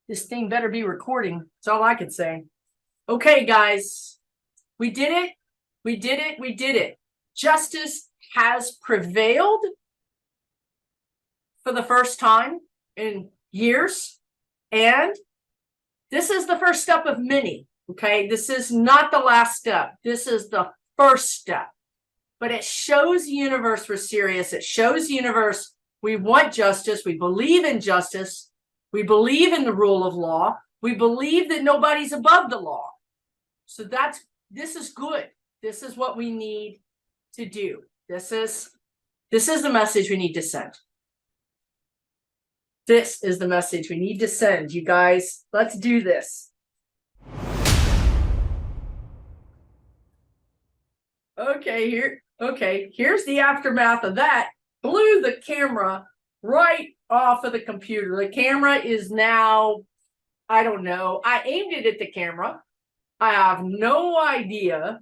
This thing better be recording. That's all I can say. Okay, guys. We did it. We did it. We did it. Justice has prevailed for the first time in years. And this is the first step of many. Okay. This is not the last step. This is the first step. But it shows the universe we're serious. It shows the universe we want justice. We believe in justice. We believe in the rule of law. We believe that nobody's above the law. So this is good. This is what we need to do. This is the message we need to send. This is the message we need to send, you guys. Let's do this. Okay, here's the aftermath of that. Blew the camera right off of the computer. The camera is now, I don't know. I aimed it at the camera. I have no idea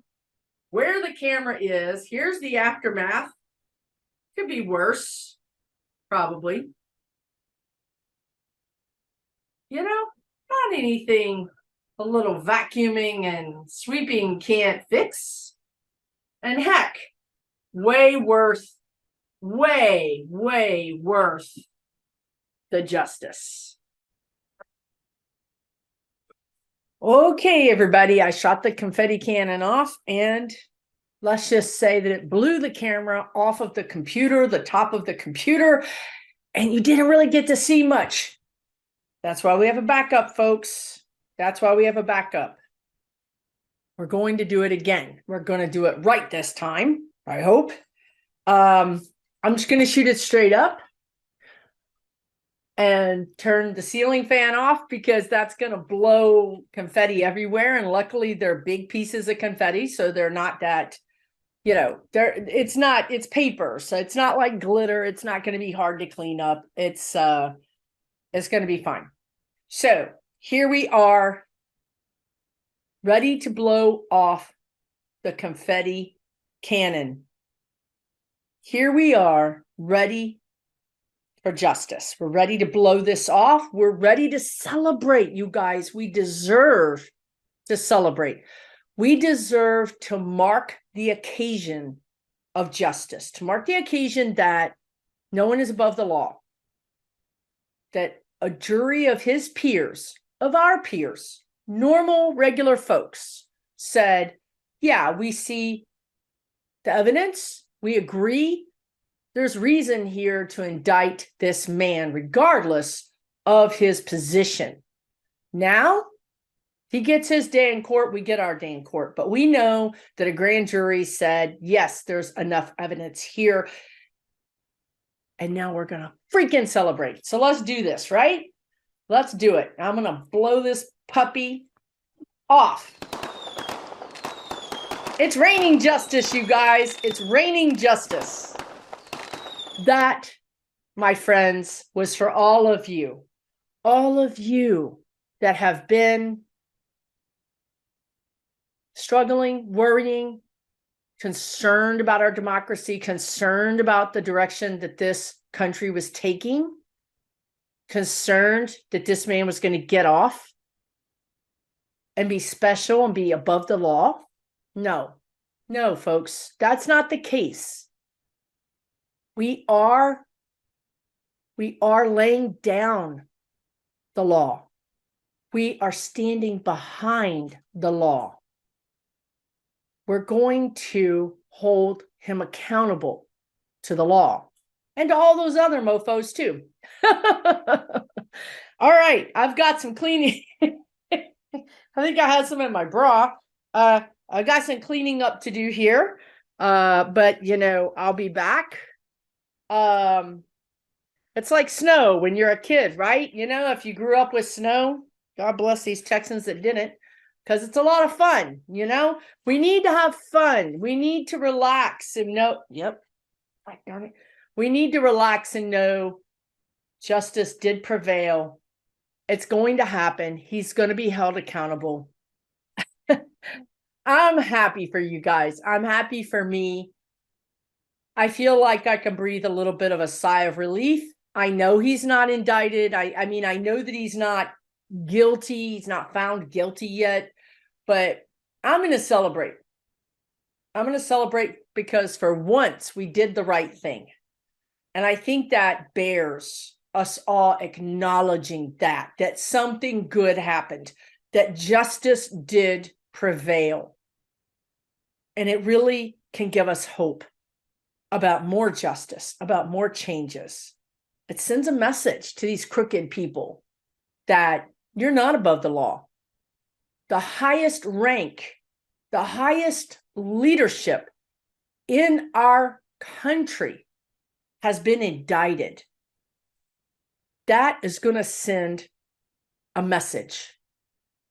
where the camera is. Here's the aftermath. Could be worse, probably. You know, not anything a little vacuuming and sweeping can't fix. And heck, way worth the justice. Okay, everybody, I shot the confetti cannon off, and let's just say that it blew the camera off of the computer, the top of the computer, and you didn't really get to see much. That's why we have a backup, folks. That's why we have a backup. We're going to do it again. We're going to do it right this time, I hope. I'm just going to shoot it straight up and turn the ceiling fan off, because that's going to blow confetti everywhere. And luckily they're big pieces of confetti, so they're not that, it's paper. So it's not like glitter. It's not going to be hard to clean up. It's going to be fine. So here we are, ready to blow off the confetti cannon. Here we are, ready for justice. We're ready to blow this off. We're ready to celebrate, you guys. We deserve to celebrate. We deserve to mark the occasion of justice, to mark the occasion that no one is above the law, that a jury of his peers, of our peers, normal, regular folks, said, yeah, we see the evidence. We agree. There's reason here to indict this man, regardless of his position. Now, he gets his day in court. We get our day in court. But we know that a grand jury said, yes, there's enough evidence here. And now we're going to freaking celebrate. So let's do this, right? Let's do it. I'm going to blow this puppy off. It's raining justice, you guys. It's raining justice. That, my friends, was for all of you that have been struggling, worrying, concerned about our democracy, concerned about the direction that this country was taking, concerned that this man was going to get off and be special and be above the law. No, folks, that's not the case. We are laying down the law. We are standing behind the law. We're going to hold him accountable to the law and to all those other mofos too. All right, I've got some cleaning. I think I had some in my bra. I got some cleaning up to do here. But I'll be back. It's like snow when you're a kid, right? If you grew up with snow, God bless these Texans that didn't, because it's a lot of fun. We need to have fun. We need to relax and know. Yep. Darn it. We need to relax and know justice did prevail. It's going to happen. He's going to be held accountable. I'm happy for you guys. I'm happy for me. I feel like I can breathe a little bit of a sigh of relief. I know he's not indicted. I mean, I know that he's not guilty. He's not found guilty yet, but I'm going to celebrate. I'm going to celebrate because for once we did the right thing. And I think that bears us all acknowledging that something good happened, that justice did prevail. And it really can give us hope about more justice, about more changes. It sends a message to these crooked people that you're not above the law. The highest rank, the highest leadership in our country has been indicted. That is going to send a message,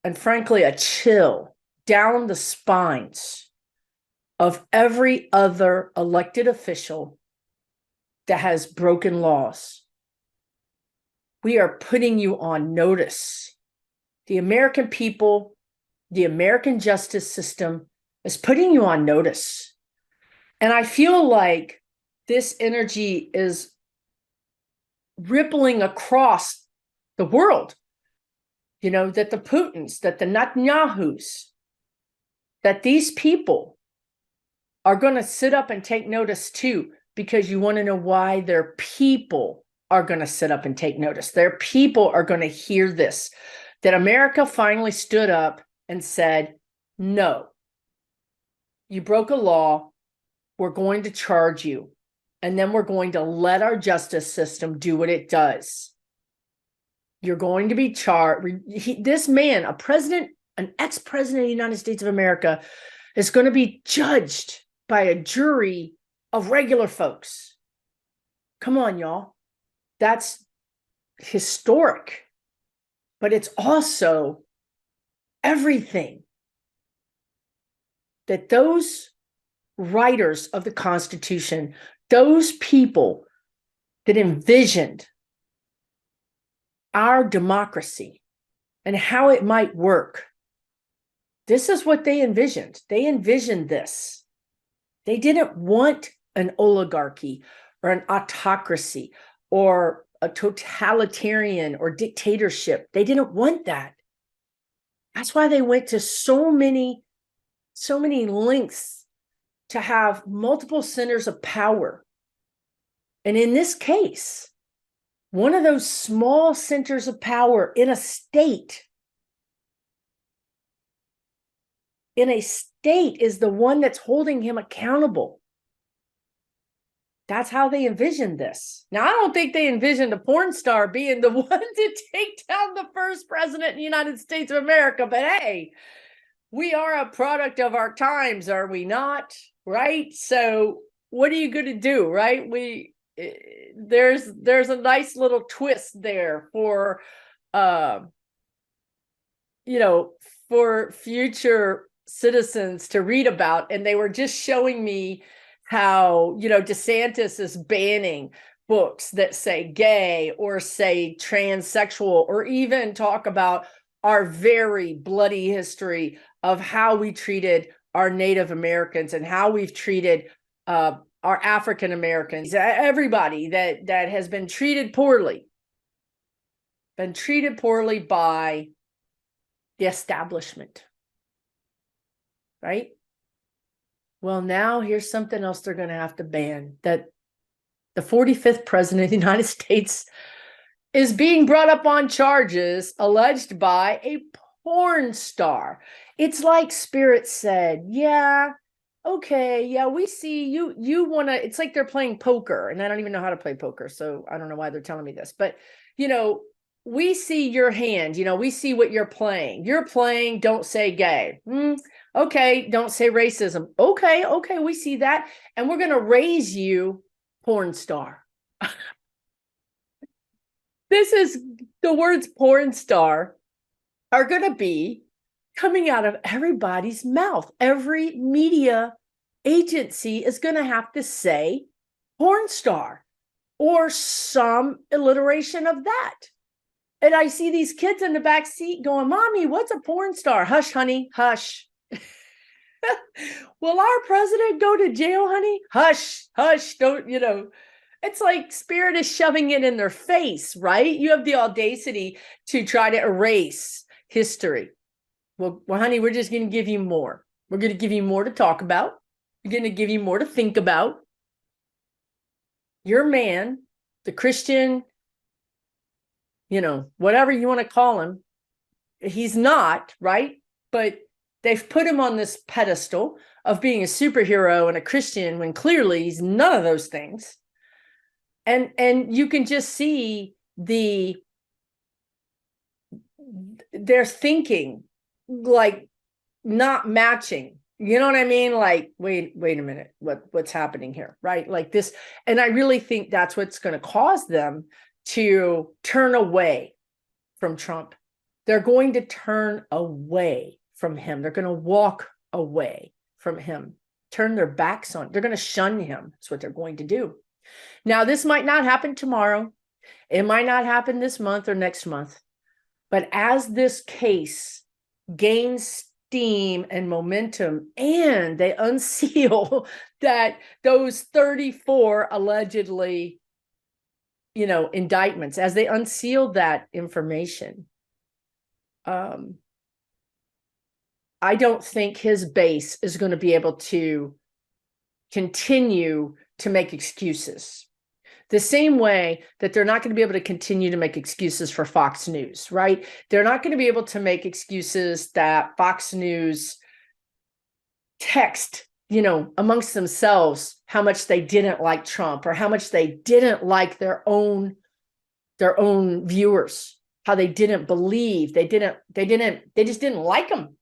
and frankly, a chill down the spines of every other elected official that has broken laws. We are putting you on notice. The American people, the American justice system is putting you on notice. And I feel like this energy is rippling across the world. You know, that the Putins, that the Netanyahus, that these people are going to sit up and take notice too, because you want to know why. Their people are going to sit up and take notice. Their people are going to hear this, that America finally stood up and said, no, you broke a law. We're going to charge you. And then we're going to let our justice system do what it does. You're going to be charged. This man, a president, an ex-president of the United States of America, is going to be judged by a jury of regular folks. Come on, y'all. That's historic. But it's also everything that those writers of the Constitution, those people that envisioned our democracy and how it might work, this is what they envisioned. They envisioned this. They didn't want an oligarchy or an autocracy or a totalitarian or dictatorship. They didn't want that. That's why they went to so many lengths to have multiple centers of power. And in this case, one of those small centers of power in a state is the one that's holding him accountable. That's how they envisioned this. Now, I don't think they envisioned a porn star being the one to take down the first president in the United States of America. But hey, we are a product of our times, are we not? Right? So what are you going to do, right? There's a nice little twist there for for future citizens to read about. And they were just showing me how, DeSantis is banning books that say gay or say transsexual, or even talk about our very bloody history of how we treated our Native Americans and how we've treated our African Americans, everybody that has been treated poorly by the establishment, right? Well, now here's something else they're going to have to ban, that the 45th president of the United States is being brought up on charges alleged by a porn star. It's like Spirit said, yeah, okay, yeah, we see you want to, it's like they're playing poker, and I don't even know how to play poker, so I don't know why they're telling me this, but, we see your hand, we see what you're playing. You're playing, don't say gay. Okay, don't say racism. Okay, we see that, and we're going to raise you porn star. The words porn star are going to be coming out of everybody's mouth. Every media agency is going to have to say porn star or some alliteration of that. And I see these kids in the back seat going, Mommy, what's a porn star? Hush, honey, hush. Will our president go to jail, honey? Hush, hush, don't, It's like Spirit is shoving it in their face, right? You have the audacity to try to erase history. Well, honey, we're just going to give you more. We're going to give you more to talk about. We're going to give you more to think about. Your man, the Christian, whatever you want to call him, he's not, right? But they've put him on this pedestal of being a superhero and a Christian when clearly he's none of those things. And you can just see their thinking like not matching. You know what I mean? Like, wait a minute, what's happening here, right? Like this, and I really think that's what's going to cause them to turn away from Trump. They're going to turn away from him. They're going to walk away from him, turn their backs on. They're going to shun him. That's what they're going to do. Now, this might not happen tomorrow. It might not happen this month or next month. But as this case gains steam and momentum, and they unseal that those 34 allegedly, indictments, as they unseal that information, I don't think his base is going to be able to continue to make excuses. The same way that they're not going to be able to continue to make excuses for Fox News, right? They're not going to be able to make excuses that Fox News text, amongst themselves how much they didn't like Trump or how much they didn't like their own viewers, how they didn't believe, they just didn't like him.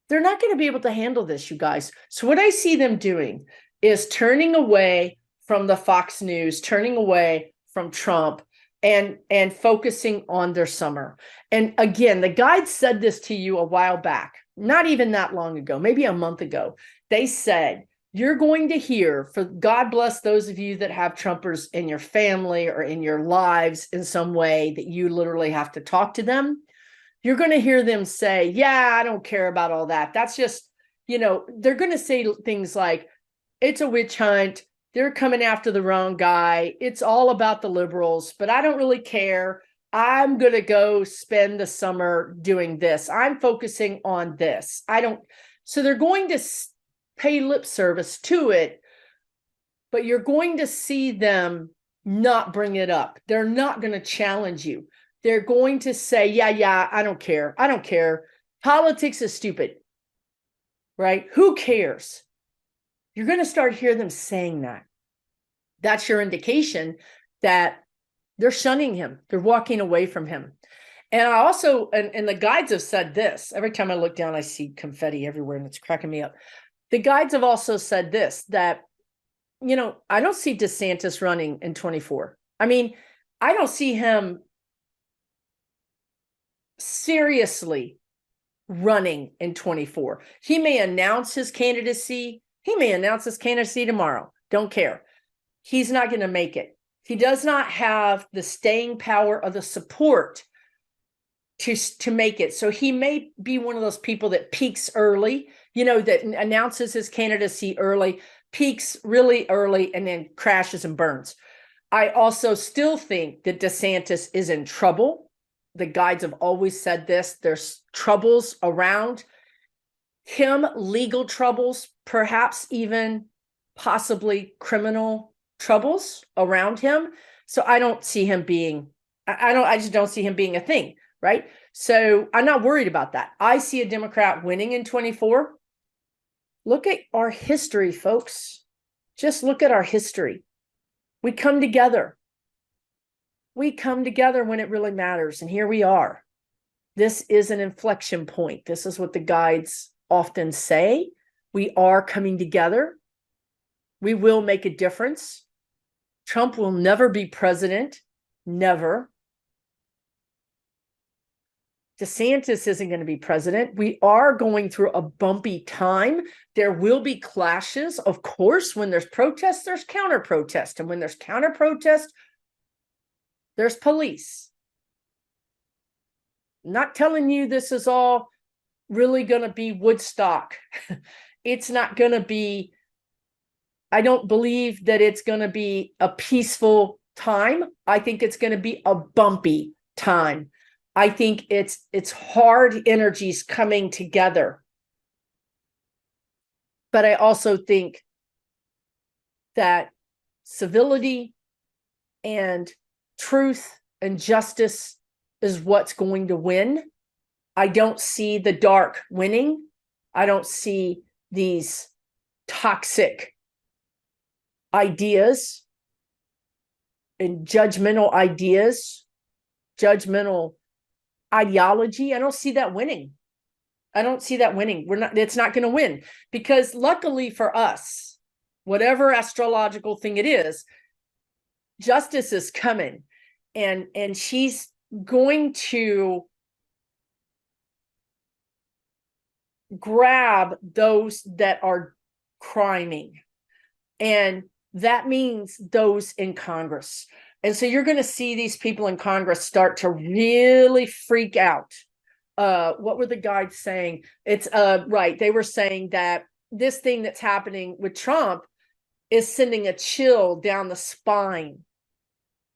They're not going to be able to handle this, you guys. So what I see them doing is turning away from the Fox News, turning away from Trump, and focusing on their summer. And again, the guide said this to you a while back, not even that long ago, maybe a month ago. They said, you're going to hear, for God bless those of you that have Trumpers in your family or in your lives in some way that you literally have to talk to them. You're going to hear them say, yeah, I don't care about all that. That's just, they're going to say things like, it's a witch hunt. They're coming after the wrong guy. It's all about the liberals, but I don't really care. I'm going to go spend the summer doing this. I'm focusing on this. So they're going to pay lip service to it, but you're going to see them not bring it up. They're not going to challenge you. They're going to say, yeah, I don't care. I don't care. Politics is stupid, right? Who cares? You're going to start hearing them saying that. That's your indication that they're shunning him. They're walking away from him. And I also, and the guides have said this. Every time I look down, I see confetti everywhere and it's cracking me up. The guides have also said this, that, I don't see DeSantis running in 24. I mean, I don't see him seriously running in 24. He may announce his candidacy. He may announce his candidacy tomorrow. Don't care. He's not going to make it. He does not have the staying power or the support to make it. So he may be one of those people that peaks early, that announces his candidacy early, peaks really early, and then crashes and burns. I also still think that DeSantis is in trouble. The guides have always said this. There's troubles around him, legal troubles, perhaps even possibly criminal troubles around him. So I don't see him being, I just don't see him being a thing, right? So I'm not worried about that. I see a Democrat winning in 24. Look at our history, folks. Just look at our history. We come together. We come together when it really matters. And here we are. This is an inflection point. This is what the guides often say. We are coming together. We will make a difference. Trump will never be president. Never. DeSantis isn't going to be president. We are going through a bumpy time. There will be clashes. Of course, when there's protests, there's counter protest. And when there's counter protest, there's police. I'm not telling you this is all really going to be Woodstock. It's not going to be I don't believe that it's going to be a peaceful time. I think it's going to be a bumpy time. I think it's hard energies coming together. But I also think that civility and truth and justice is what's going to win. I don't see the dark winning. I don't see these toxic ideas and judgmental ideas, judgmental ideology. I don't see that winning. I don't see that winning. It's not going to win, because luckily for us, whatever astrological thing it is, justice is coming, and she's going to grab those that are criming, and that means those in Congress. And so you're going to see these people in Congress start to really freak out. What were the guys saying? It's right. They were saying that this thing that's happening with Trump is sending a chill down the spine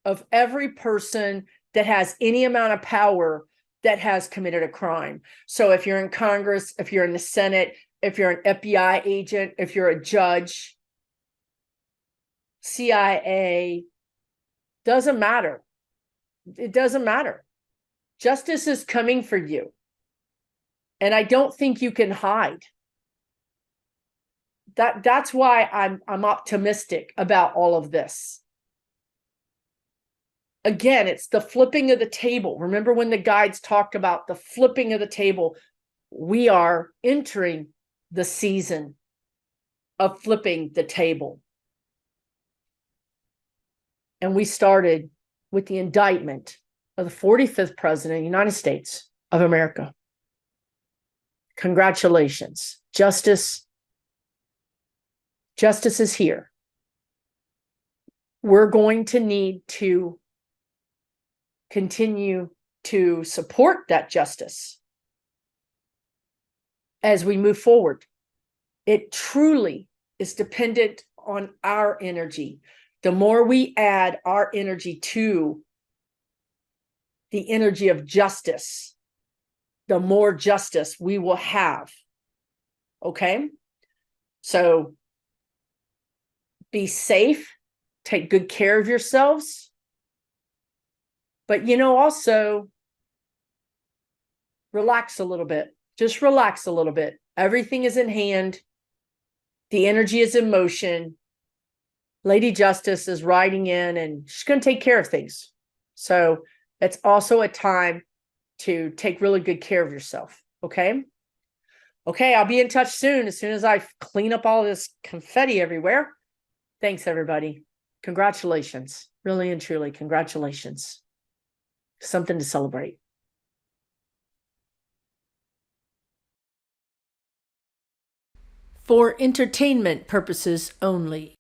of every person that has any amount of power that has committed a crime. So if you're in Congress, if you're in the Senate, if you're an FBI agent, if you're a judge, CIA, doesn't matter. It doesn't matter. Justice is coming for you. And I don't think you can hide. That's why I'm optimistic about all of this. Again, it's the flipping of the table. Remember when the guides talked about the flipping of the table? We are entering the season of flipping the table. And we started with the indictment of the 45th president of the United States of America. Congratulations. Justice is here. We're going to need to continue to support that justice as we move forward. It truly is dependent on our energy. The more we add our energy to the energy of justice, the more justice we will have. Okay? So be safe, take good care of yourselves. But, also relax a little bit. Just relax a little bit. Everything is in hand. The energy is in motion. Lady Justice is riding in, and she's going to take care of things. So it's also a time to take really good care of yourself. Okay? Okay, I'll be in touch soon as I clean up all this confetti everywhere. Thanks, everybody. Congratulations. Really and truly, congratulations. Something to celebrate. For entertainment purposes only.